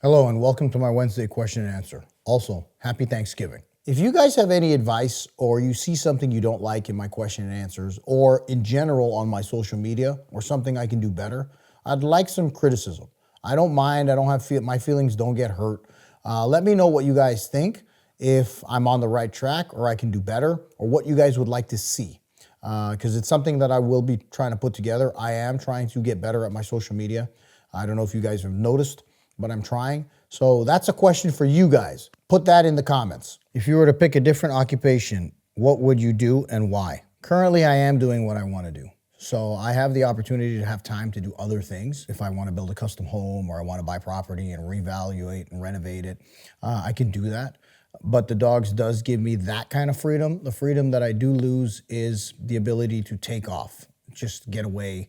Hello and welcome to my Wednesday question and answer. Also, happy Thanksgiving. If you guys have any advice or you see something you don't like in my question and answers or in general on my social media or something I can do better, I'd like some criticism. I don't mind. I don't have my feelings don't get hurt. Let me know what you guys think, if I'm on the right track or I can do better, or what you guys would like to see. Because it's something that I will be trying to put together. I am trying to get better at my social media. I don't know if you guys have noticed, but I'm trying. So that's a question for you guys. Put that in the comments. If you were to pick a different occupation, what would you do and why? Currently, I am doing what I want to do. So I have the opportunity to have time to do other things. If I want to build a custom home or I want to buy property and reevaluate and renovate it, I can do that. But the dogs does give me that kind of freedom. The freedom that I do lose is the ability to take off, just get away,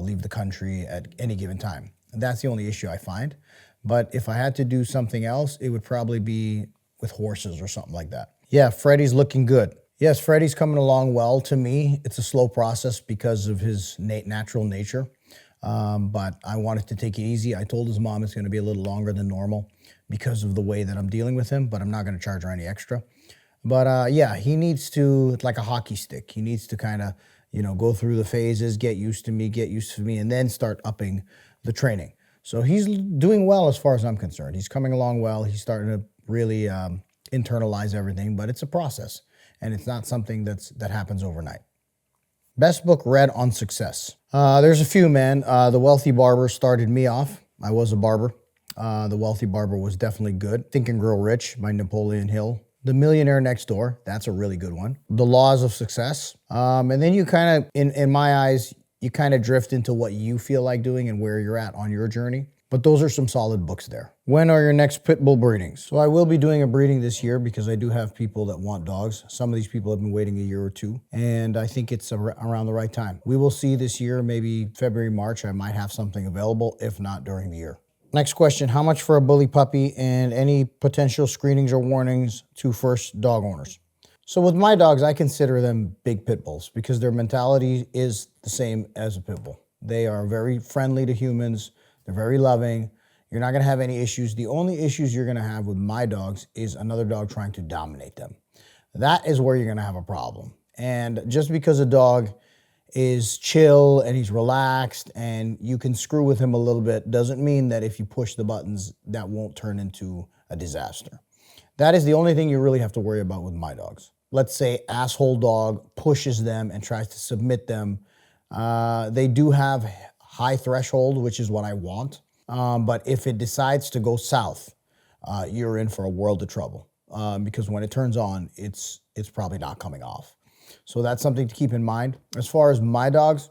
leave the country at any given time. That's the only issue I find. But if I had to do something else, it would probably be with horses or something like that. Yeah, Freddie's looking good. Yes, Freddie's coming along well. To me, it's a slow process because of his natural nature. But I wanted to take it easy. I told his mom it's going to be a little longer than normal because of the way that I'm dealing with him, but I'm not going to charge her any extra. But yeah, he needs to, like a hockey stick, he needs to kind of, go through the phases, get used to me, and then start upping the training. So he's doing well as far as I'm concerned. He's coming along well. He's starting to really internalize everything, but it's a process, and it's not something that happens overnight. Best book read on success. There's a few, man. The Wealthy Barber started me off. I was a barber. The Wealthy Barber was definitely good. Think and Grow Rich by Napoleon Hill. The Millionaire Next Door, that's a really good one. The Laws of Success. And then you kind of, in my eyes, you kind of drift into what you feel like doing and where you're at on your journey. But those are some solid books there. When are your next pit bull breedings? So I will be doing a breeding this year because I do have people that want dogs. Some of these people have been waiting a year or two, and I think it's around the right time. We will see this year, maybe February, March, I might have something available, if not during the year. Next question, how much for a bully puppy and any potential screenings or warnings to first dog owners? So with my dogs, I consider them big pit bulls because their mentality is the same as a pit bull. They are very friendly to humans. They're very loving. You're not going to have any issues. The only issues you're going to have with my dogs is another dog trying to dominate them. That is where you're going to have a problem. And just because a dog is chill and he's relaxed and you can screw with him a little bit doesn't mean that if you push the buttons, that won't turn into a disaster. That is the only thing you really have to worry about with my dogs. Let's say asshole dog pushes them and tries to submit them. They do have high threshold, which is what I want. But if it decides to go south, you're in for a world of trouble because when it turns on, it's probably not coming off. So that's something to keep in mind. As far as my dogs,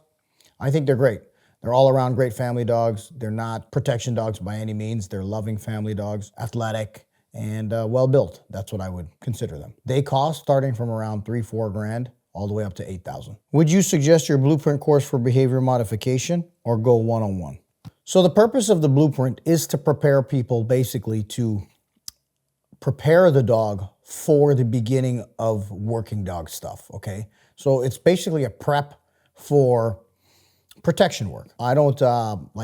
I think they're great. They're all around great family dogs. They're not protection dogs by any means. They're loving family dogs, athletic, and well-built. That's what I would consider them. They cost starting from around $3-4 grand all the way up to $8,000. Would you suggest your blueprint course for behavior modification or go one-on-one? So the purpose of the blueprint is to prepare people basically to prepare the dog for the beginning of working dog stuff, okay? So it's basically a prep for protection work. I don't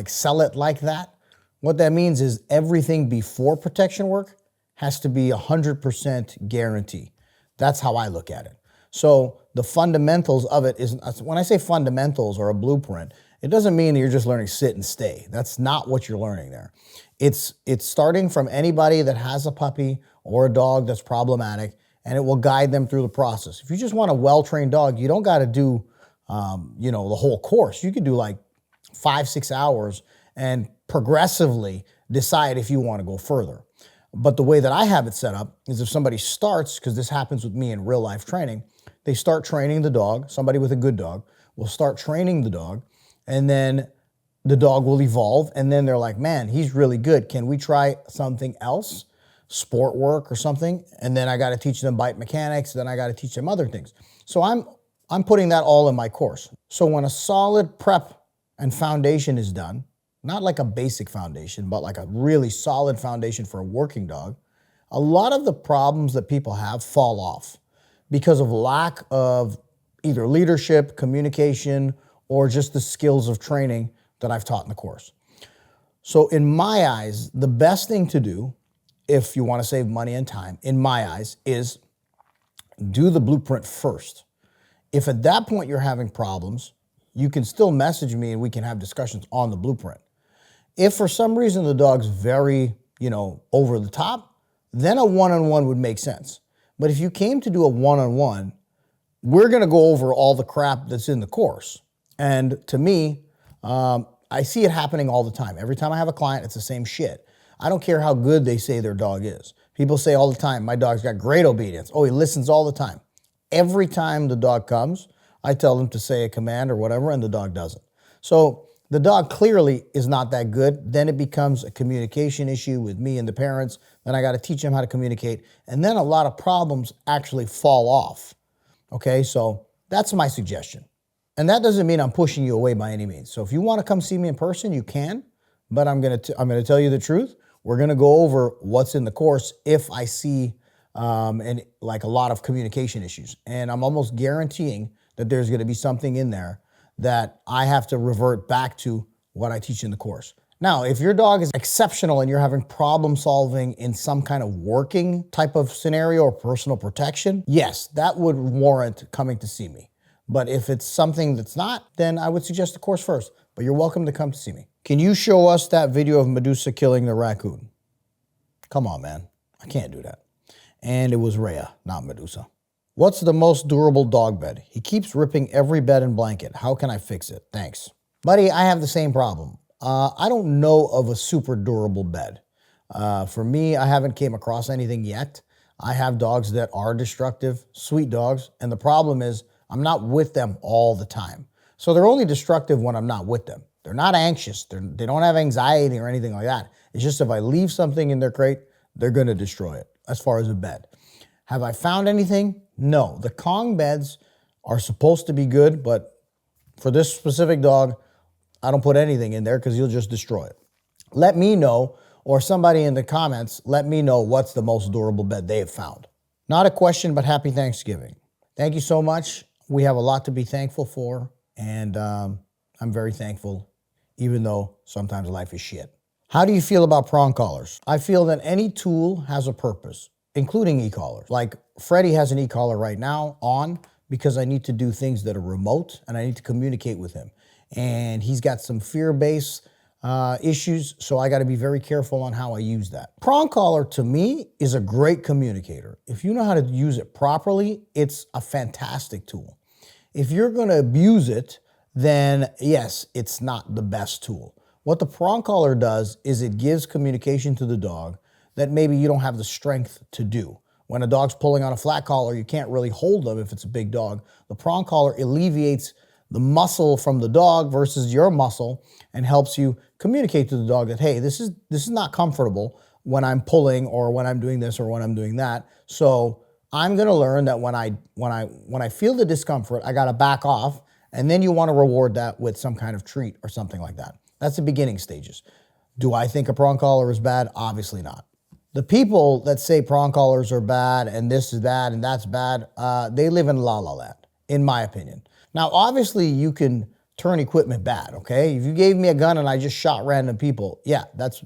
sell it like that. What that means is everything before protection work has to be 100% guarantee. That's how I look at it. So the fundamentals of it is, when I say fundamentals or a blueprint, it doesn't mean that you're just learning sit and stay. That's not what you're learning there. It's starting from anybody that has a puppy or a dog that's problematic, and it will guide them through the process. If you just want a well-trained dog, you don't got to do, the whole course. You could do like 5-6 hours and progressively decide if you want to go further. But the way that I have it set up is if somebody starts, because this happens with me in real life training, they start training the dog, somebody with a good dog will start training the dog, and then the dog will evolve, and then they're like, man, he's really good. Can we try something else? Sport work or something? And then I got to teach them bite mechanics, then I got to teach them other things. So I'm putting that all in my course. So when a solid prep and foundation is done, not like a basic foundation, but like a really solid foundation for a working dog, a lot of the problems that people have fall off because of lack of either leadership, communication, or just the skills of training that I've taught in the course. So in my eyes, the best thing to do if you want to save money and time, in my eyes, is do the blueprint first. If at that point you're having problems, you can still message me and we can have discussions on the blueprint. If for some reason the dog's very, over the top, then a one-on-one would make sense. But if you came to do a one-on-one, we're gonna go over all the crap that's in the course. And to me, I see it happening all the time. Every time I have a client, it's the same shit. I don't care how good they say their dog is. People say all the time, my dog's got great obedience. Oh, he listens all the time. Every time the dog comes, I tell them to say a command or whatever, and the dog doesn't. So the dog clearly is not that good. Then it becomes a communication issue with me and the parents. Then I got to teach them how to communicate. And then a lot of problems actually fall off. Okay, so that's my suggestion. And that doesn't mean I'm pushing you away by any means. So if you want to come see me in person, you can. But I'm gonna tell you the truth. We're gonna go over what's in the course if I see like a lot of communication issues. And I'm almost guaranteeing that there's gonna be something in there that I have to revert back to what I teach in the course. Now, if your dog is exceptional and you're having problem solving in some kind of working type of scenario or personal protection, yes, that would warrant coming to see me. But if it's something that's not, then I would suggest the course first. But you're welcome to come to see me. Can you show us that video of Medusa killing the raccoon? Come on, man. I can't do that. And it was Rhea, not Medusa. What's the most durable dog bed? He keeps ripping every bed and blanket. How can I fix it? Thanks. Buddy, I have the same problem. I don't know of a super durable bed. For me, I haven't came across anything yet. I have dogs that are destructive, sweet dogs, and the problem is I'm not with them all the time. So they're only destructive when I'm not with them. They're not anxious. They don't have anxiety or anything like that. It's just if I leave something in their crate, they're going to destroy it as far as a bed. Have I found anything? No. The Kong beds are supposed to be good, but for this specific dog, I don't put anything in there because you'll just destroy it. Let me know, or somebody in the comments, let me know what's the most durable bed they have found. Not a question, but happy Thanksgiving. Thank you so much. We have a lot to be thankful for, and I'm very thankful, even though sometimes life is shit. How do you feel about prong collars? I feel that any tool has a purpose, including e-collars. Like Freddie has an e-collar right now on because I need to do things that are remote and I need to communicate with him. And he's got some fear-based issues, so I got to be very careful on how I use that. Prong collar, to me, is a great communicator. If you know how to use it properly, it's a fantastic tool. If you're going to abuse it, then yes, it's not the best tool. What the prong collar does is it gives communication to the dog that maybe you don't have the strength to do. When a dog's pulling on a flat collar, you can't really hold them if it's a big dog. The prong collar alleviates the muscle from the dog versus your muscle and helps you communicate to the dog that, hey, this is not comfortable when I'm pulling or when I'm doing this or when I'm doing that. So I'm going to learn that when I feel the discomfort, I got to back off, and then you want to reward that with some kind of treat or something like that. That's the beginning stages. Do I think a prong collar is bad? Obviously not. The people that say prong collars are bad and this is bad and that's bad, they live in la la land, in my opinion. Now, obviously, you can turn equipment bad, okay? If you gave me a gun and I just shot random people, yeah, that's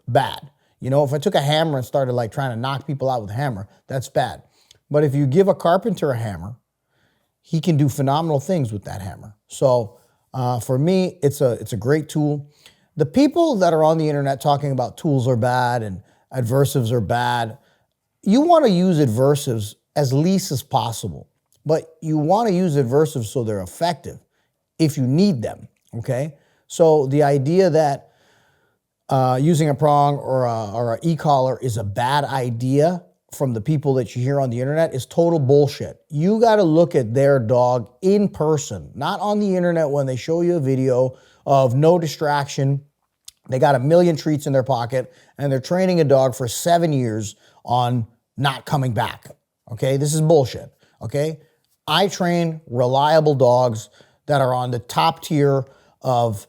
bad. You know, if I took a hammer and started like trying to knock people out with a hammer, that's bad. But if you give a carpenter a hammer, he can do phenomenal things with that hammer. So for me, it's a great tool. The people that are on the internet talking about tools are bad and adversives are bad, you want to use adversives as least as possible. But you want to use adversives so they're effective if you need them, okay? So the idea that using a prong or an e-collar is a bad idea from the people that you hear on the internet is total bullshit. You got to look at their dog in person, not on the internet when they show you a video of no distraction. They got a million treats in their pocket and they're training a dog for 7 years on not coming back, okay? This is bullshit, okay? I train reliable dogs that are on the top tier of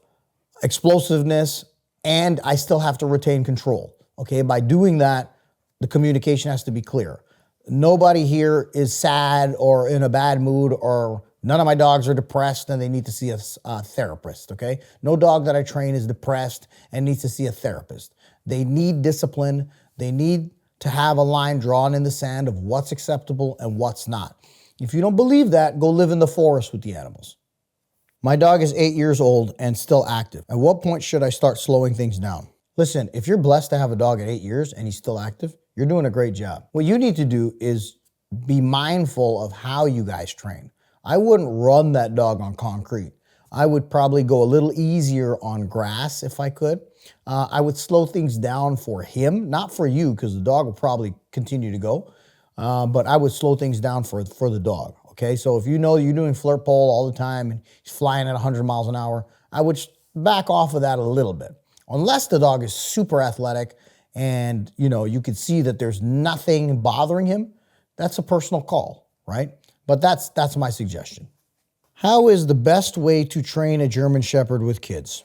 explosiveness, and I still have to retain control, okay? By doing that, the communication has to be clear. Nobody here is sad or in a bad mood or None of my dogs are depressed and they need to see a therapist, okay? No dog that I train is depressed and needs to see a therapist. They need discipline. They need to have a line drawn in the sand of what's acceptable and what's not. If you don't believe that, go live in the forest with the animals. My dog is 8 years old and still active. At what point should I start slowing things down? Listen, if you're blessed to have a dog at 8 years and he's still active, you're doing a great job. What you need to do is be mindful of how you guys train. I wouldn't run that dog on concrete. I would probably go a little easier on grass if I could. I would slow things down for him, not for you, because the dog will probably continue to go. But I would slow things down for the dog, okay? So if you know you're doing flirt pole all the time and he's flying at 100 miles an hour, I would back off of that a little bit. Unless the dog is super athletic and, you can see that there's nothing bothering him, that's a personal call, right? But that's my suggestion. How is the best way to train a German Shepherd with kids?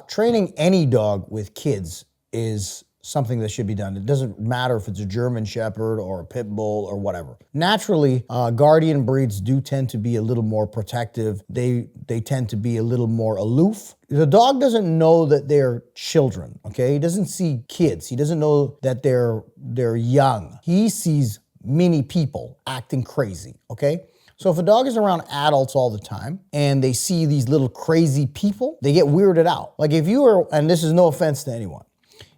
Training any dog with kids is something that should be done. It doesn't matter if it's a German Shepherd or a Pitbull or whatever. Naturally, guardian breeds do tend to be a little more protective. They tend to be a little more aloof. The dog doesn't know that they're children, okay? He doesn't see kids. He doesn't know that they're young. He sees mini people acting crazy, okay? So if a dog is around adults all the time and they see these little crazy people, they get weirded out. Like if you were, and this is no offense to anyone,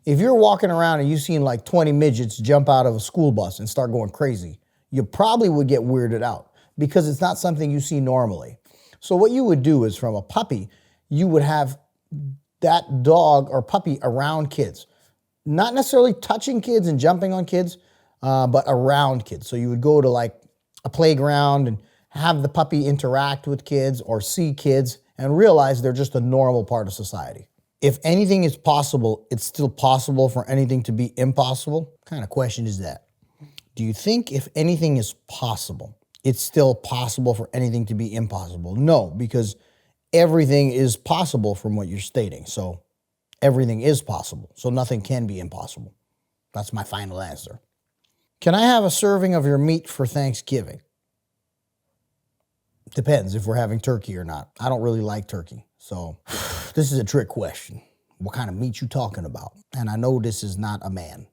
if you're walking around and you've seen like 20 midgets jump out of a school bus and start going crazy, you probably would get weirded out because it's not something you see normally. So what you would do is from a puppy, you would have that dog or puppy around kids, not necessarily touching kids and jumping on kids, but around kids. So you would go to like a playground and have the puppy interact with kids or see kids and realize they're just a normal part of society. If anything is possible, it's still possible for anything to be impossible? What kind of question is that? Do you think if anything is possible, it's still possible for anything to be impossible? No, because everything is possible from what you're stating. So everything is possible. So nothing can be impossible. That's my final answer. Can I have a serving of your meat for Thanksgiving? Depends if we're having turkey or not. I don't really like turkey. So this is a trick question. What kind of meat you talking about? And I know this is not a man.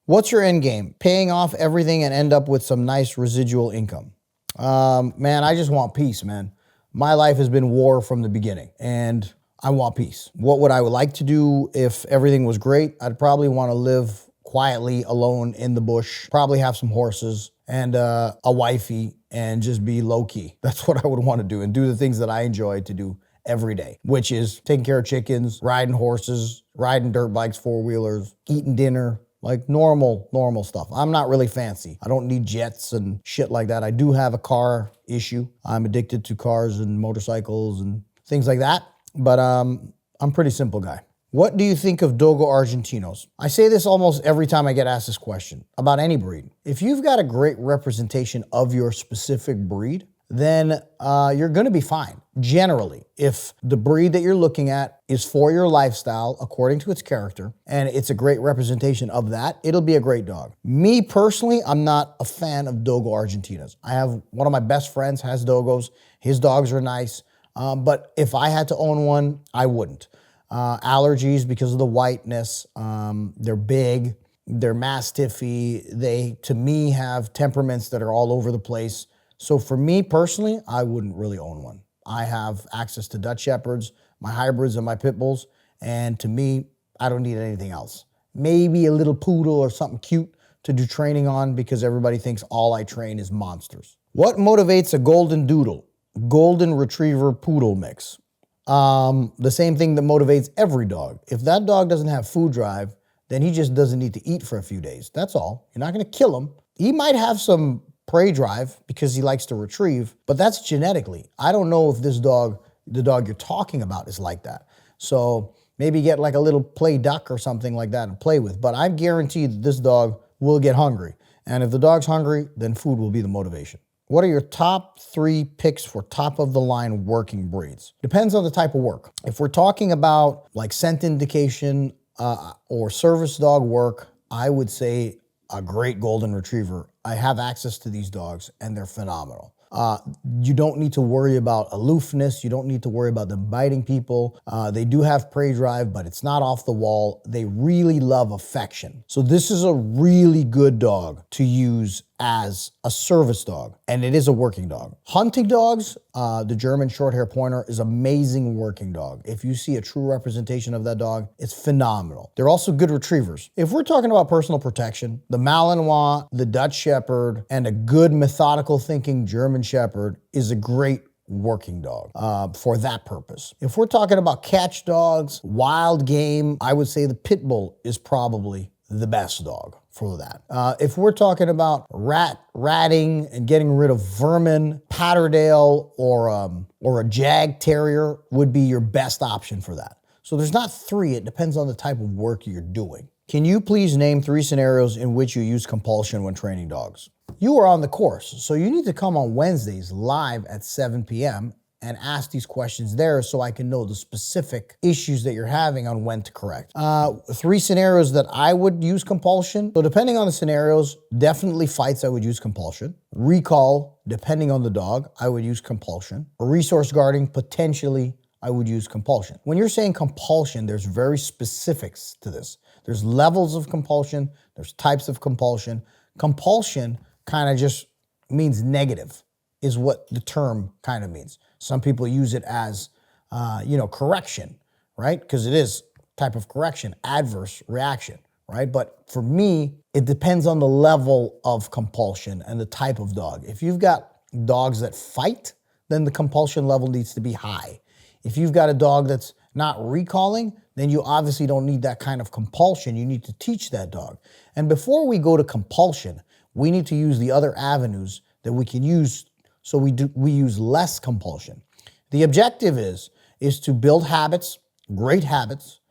What's your end game? Paying off everything and end up with some nice residual income. Man, I just want peace, man. My life has been war from the beginning and I want peace. What would I like to do if everything was great? I'd probably want to live quietly alone in the bush, probably have some horses and a wifey and just be low key. That's what I would want to do and do the things that I enjoy to do every day, which is taking care of chickens, riding horses, riding dirt bikes, four-wheelers, eating dinner, like normal stuff. I'm not really fancy. I don't need jets and shit like that. I do have a car issue. I'm addicted to cars and motorcycles and things like that, but I'm a pretty simple guy. What do you think of Dogo Argentinos? I say this almost every time I get asked this question about any breed. If you've got a great representation of your specific breed, then you're gonna be fine. Generally, if the breed that you're looking at is for your lifestyle, according to its character, and it's a great representation of that, it'll be a great dog. Me personally, I'm not a fan of Dogo Argentinos. I have one of my best friends has Dogos. His dogs are nice, but if I had to own one, I wouldn't. Allergies because of the whiteness. They're big, they're mastiffy. They, to me, have temperaments that are all over the place. So for me personally, I wouldn't really own one. I have access to Dutch Shepherds, my hybrids and my Pitbulls. And to me, I don't need anything else. Maybe a little poodle or something cute to do training on because everybody thinks all I train is monsters. What motivates a golden doodle? Golden retriever poodle mix. The same thing that motivates every dog. If that dog doesn't have food drive, then he just doesn't need to eat for a few days. That's all. You're not going to kill him. He might have some prey drive because he likes to retrieve, but that's genetically. I don't know if this dog, the dog you're talking about, is like that. So maybe get like a little play duck or something like that and play with. But I'm guaranteed that this dog will get hungry. And if the dog's hungry, then food will be the motivation. What are your top 3 picks for top of the line working breeds? Depends on the type of work. If we're talking about like scent indication or service dog work, I would say a great golden retriever. I have access to these dogs and they're phenomenal. You don't need to worry about aloofness. You don't need to worry about them biting people. They do have prey drive, but it's not off the wall. They really love affection. So this is a really good dog to use as a service dog, and it is a working dog. Hunting dogs, the German Shorthair Pointer is amazing working dog. If you see a true representation of that dog, it's phenomenal. They're also good retrievers. If we're talking about personal protection, the Malinois, the Dutch Shepherd, and a good methodical thinking German Shepherd is a great working dog for that purpose. If we're talking about catch dogs, wild game, I would say the Pitbull is probably the best dog for that. If we're talking about ratting and getting rid of vermin, Patterdale or a Jag Terrier would be your best option for that. So there's not three, it depends on the type of work you're doing. Can you please name 3 scenarios in which you use compulsion when training dogs? You are on the course, so you need to come on Wednesdays live at 7 p.m. and ask these questions there so I can know the specific issues that you're having on when to correct. 3 scenarios that I would use compulsion. So depending on the scenarios, definitely fights I would use compulsion. Recall, depending on the dog, I would use compulsion. Resource guarding, potentially I would use compulsion. When you're saying compulsion, there's very specifics to this. There's levels of compulsion, there's types of compulsion. Compulsion kind of just means negative, is what the term kind of means. Some people use it as, correction, right? Because it is type of correction, adverse reaction, right? But for me, it depends on the level of compulsion and the type of dog. If you've got dogs that fight, then the compulsion level needs to be high. If you've got a dog that's not recalling, then you obviously don't need that kind of compulsion. You need to teach that dog. And before we go to compulsion, we need to use the other avenues that we can use. So we use less compulsion. The objective is to build habits, great habits,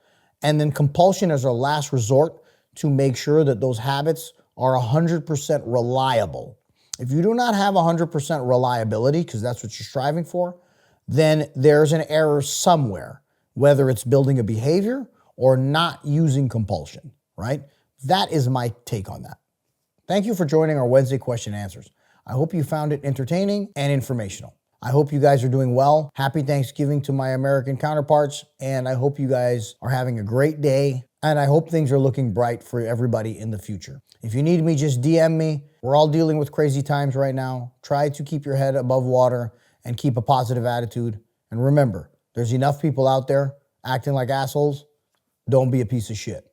and then compulsion as our last resort to make sure that those habits are 100% reliable. If you do not have 100% reliability, because that's what you're striving for, then there's an error somewhere, whether it's building a behavior or not using compulsion, right? That is my take on that. Thank you for joining our Wednesday question and answers. I hope you found it entertaining and informational. I hope you guys are doing well. Happy Thanksgiving to my American counterparts, and I hope you guys are having a great day, and I hope things are looking bright for everybody in the future. If you need me, just DM me. We're all dealing with crazy times right now. Try to keep your head above water and keep a positive attitude. And remember, there's enough people out there acting like assholes. Don't be a piece of shit.